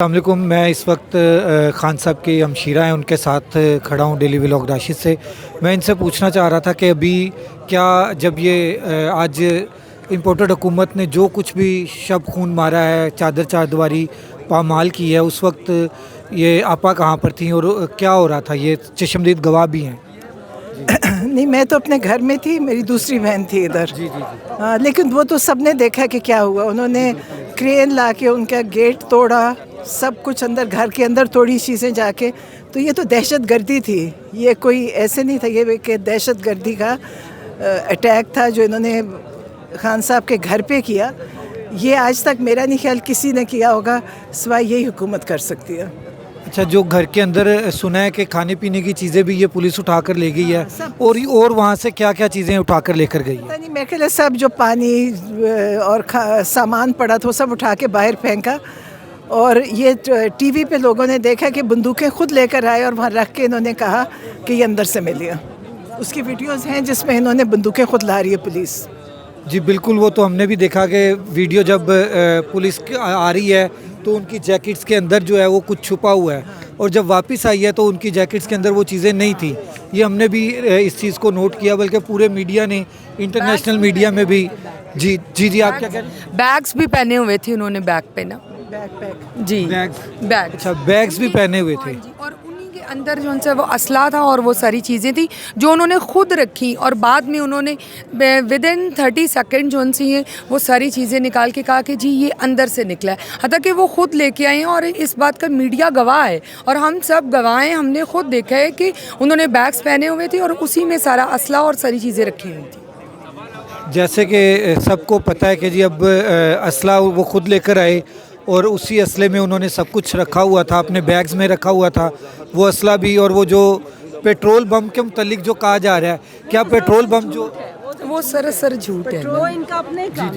अस्सलामुअलैकुम। मैं इस वक्त खान साहब की हमशीरा हैं उनके साथ खड़ा हूँ डेली व्लॉग राशिद से। मैं इनसे पूछना चाह रहा था कि अभी क्या जब ये आज इम्पोर्टेड हुकूमत ने जो कुछ भी शब खून मारा है, चादर चारदीवारी पामाल की है, उस वक्त ये आपा कहाँ पर थी और क्या हो रहा था? ये चश्मदीद गवाह भी हैं। नहीं, मैं तो अपने घर में थी, मेरी दूसरी बहन थी इधर। जी जी जी। हाँ, लेकिन वो तो सबने देखा कि क्या हुआ। उन्होंने क्रेन ला के उनका गेट तोड़ा, सब कुछ अंदर घर के अंदर तोड़ी चीज़ें जाके। तो ये तो दहशत गर्दी थी, ये कोई ऐसे नहीं था ये कि दहशत गर्दी का अटैक था जो इन्होंने खान साहब के घर पे किया। ये आज तक मेरा नहीं ख्याल किसी ने किया होगा, सिवाय यही हुकूमत कर सकती है। अच्छा, जो घर के अंदर सुना है कि खाने पीने की चीज़ें भी ये पुलिस उठा कर ले गई है, और वहाँ से क्या क्या चीज़ें उठा कर लेकर गई है? पता नहीं, मेरे ख्याल सब जो पानी और सामान पड़ा था वो सब उठा के बाहर फेंका। और ये टीवी पे लोगों ने देखा कि बंदूकें खुद लेकर आए और वहाँ रख के इन्होंने कहा कि ये अंदर से मिलिए। उसकी वीडियोस हैं जिसमें इन्होंने बंदूकें खुद ला रही है पुलिस। जी बिल्कुल, वो तो हमने भी देखा कि वीडियो जब पुलिस आ रही है तो उनकी जैकेट्स के अंदर जो है वो कुछ छुपा हुआ है, और जब वापस आई है तो उनकी जैकेट्स के अंदर वो चीज़ें नहीं थी। ये हमने भी इस चीज़ को नोट किया, बल्कि पूरे मीडिया ने, इंटरनेशनल मीडिया में भी। जी जी जी, आप क्या कह रहे हैं? बैग्स भी पहने हुए थे उन्होंने, बैग पे ना बैकपैक। जी बैग। अच्छा, बैग्स भी पहने हुए थे। और उन्हीं के अंदर जो उनसे वो असला था और वो सारी चीज़ें थी जो उन्होंने खुद रखी, और बाद में उन्होंने विद इन 30 सेकेंड जो उनसे ये वो सारी चीज़ें निकाल के कहा कि जी ये अंदर से निकला है। हालांकि वो खुद लेके आए हैं और इस बात का मीडिया गवाह है और हम सब गवाह हैं। हमने खुद देखा है कि उन्होंने बैग्स पहने हुए थे और उसी में सारा असला और सारी चीज़ें रखी हुई थी। जैसे कि सबको पता है कि जी अब असला वो खुद लेकर आए और उसी असले में उन्होंने सब कुछ रखा हुआ था, अपने बैग्स में रखा हुआ था वो असला भी। और वो जो पेट्रोल बम के मुतल्लिक जो कहा जा रहा है, क्या पेट्रोल बम जो वो सरासर झूठ है।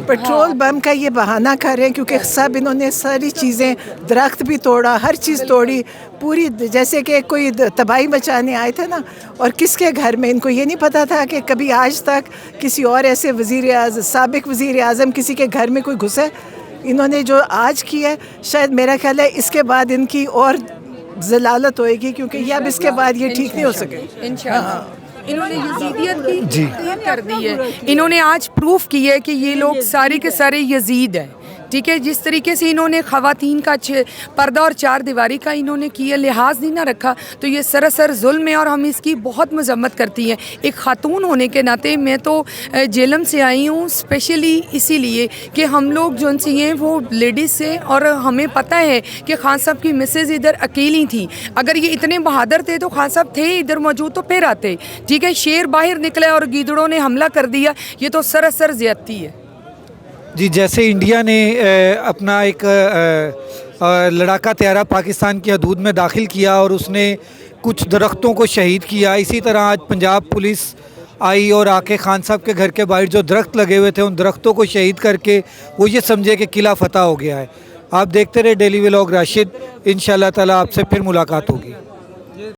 पेट्रोल बम का ये बहाना कर रहे हैं क्योंकि सब इन्होंने सारी चीज़ें, दरख्त भी तोड़ा, हर चीज़ तोड़ी पूरी, जैसे कि कोई तबाही मचाने आए थे ना। और किसके घर में, इनको ये नहीं पता था कि कभी आज तक किसी और ऐसे साबिक वज़ीर आज़म किसी के घर में कोई घुसे। इन्होंने जो आज किया है, शायद मेरा ख्याल है इसके बाद इनकी और जलालत होएगी, क्योंकि ये अब इसके बाद ये ठीक नहीं हो सके। इंशाअल्लाह इन्होंने यजीदियत की कर दी है। इन्होंने आज प्रूफ किया है कि ये लोग सारे के सारे यजीद हैं। ठीक है, जिस तरीके से इन्होंने ख़वातीन का पर्दा और चार दीवारी का इन्होंने किया, लिहाज नहीं ना रखा, तो ये सरासर जुल्म है और हम इसकी बहुत मजम्मत करती हैं। एक ख़ातून होने के नाते मैं तो जेलम से आई हूँ स्पेशली इसीलिए कि हम लोग जो उनसे हैं वो लेडीज़ से, और हमें पता है कि खान साहब की मिसेज़ इधर अकेली थी। अगर ये इतने बहादुर थे तो खान साहब थे इधर मौजूद तो फिर आते। ठीक है, शेर बाहर निकले और गीदड़ों ने हमला कर दिया, ये तो सरासर ज़्यादती है। जी, जैसे इंडिया ने अपना एक लड़ाका तैयारा पाकिस्तान की हदूद में दाखिल किया और उसने कुछ दरख्तों को शहीद किया, इसी तरह आज पंजाब पुलिस आई और आके खान साहब के घर के बाहर जो दरख्त लगे हुए थे उन दरख्तों को शहीद करके वो ये समझे कि किला फतह हो गया है। आप देखते रहे डेली व्लॉग राशिद, इंशाअल्लाह ताला आपसे फिर मुलाकात होगी।